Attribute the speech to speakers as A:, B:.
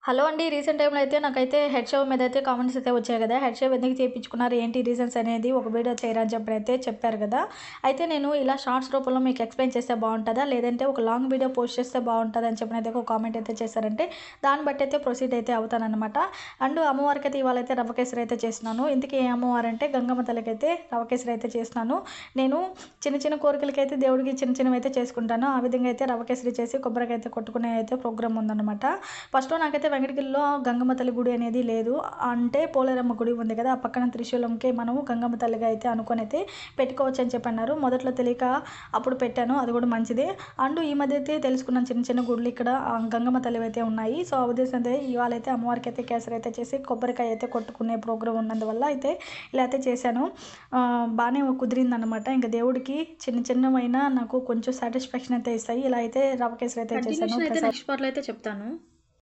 A: Hello అండి. Recent టైమ్‌లో అయితే నాకైతే హెడ్ షేవ్ మీదయితే కామెంట్స్ అయితే వచ్చాయి గదా! హెడ్ షేవ్ ఎందుకు చేపించుకున్నారు? ఏంటి రీజన్స్ అనేది ఒక వీడియో చేయరా అని చెప్పనైతే చెప్పారు గదా! అయితే నేను ఇలా షార్ట్స్ రూపంలో మీకు ఎక్స్‌ప్లెయిన్ చేస్తే బావుంటదా? లేదంటే ఒక లాంగ్ వీడియో పోస్ట్ చేస్తే బావుంటదా? అని చెప్పనైతే ఒక కామెంట్ అయితే చేశారంటే దాన్ని బట్టి అయితే ప్రొసీడ్ అయితే అవుతాననమాట. అండ్ అమ్మవారికైతే ఇవాళైతే రవ్వ కేసరి అయితే చేస్తున్నాను. ఇంతకీ ఏ అమ్మవారంటే గంగమ్మ తల్లికైతే రవ్వ కేసరి అయితే చేస్తున్నాను. నేను చిన్న చిన్న కోరికలకైతే దేవుడికి చిన్న చిన్నవైతే చేసుకుంటాను. ఆ విధంగా అయితే రవ్వ కేసరి చేసి కొబ్బరికాయ అయితే కొట్టుకునే అయితే ప్రోగ్రామ్ ఉందనమాట. ఫస్ట్‌లో నాకైతే వెంకటగిరిలో గంగమ్మ తల్లి గుడి అనేది లేదు. అంటే పోలేరమ్మ గుడి ఉంది కదా! ఆ పక్కన త్రిశూలంకి మనము గంగమ్మ తల్లిగా అయితే అనుకోనైతే పెట్టుకోవచ్చని చెప్పన్నారు. మొదట్లో తెలియక అప్పుడు పెట్టాను. అది కూడా మంచిదే. అండ్ ఈ మధ్య అయితే తెలుసుకున్నాను చిన్న చిన్న గుడులు ఇక్కడ గంగమ్మ తల్లివైతే ఉన్నాయి. సో, ఆ ఉద్దేశంతో ఇవాళైతే అమ్మవారికైతే కేసరి అయితే చేసి కొబ్బరికాయ అయితే కొట్టుకునే ప్రోగ్రామ్ ఉన్నందువల్ల అయితే ఇలా అయితే చేశాను. బానే కుదిరిందనమాట. ఇంక దేవుడికి చిన్న చిన్నవైనా నాకు కొంచెం సాటిస్ఫాక్షన్ అయితే ఇస్తాయి. ఇలా అయితే రవ్వ కేసరి అయితే చేశాను.
B: కంటిన్యూషన్ అయితే నెక్స్ట్ పార్ట్‌లో అయితే చెప్తాను.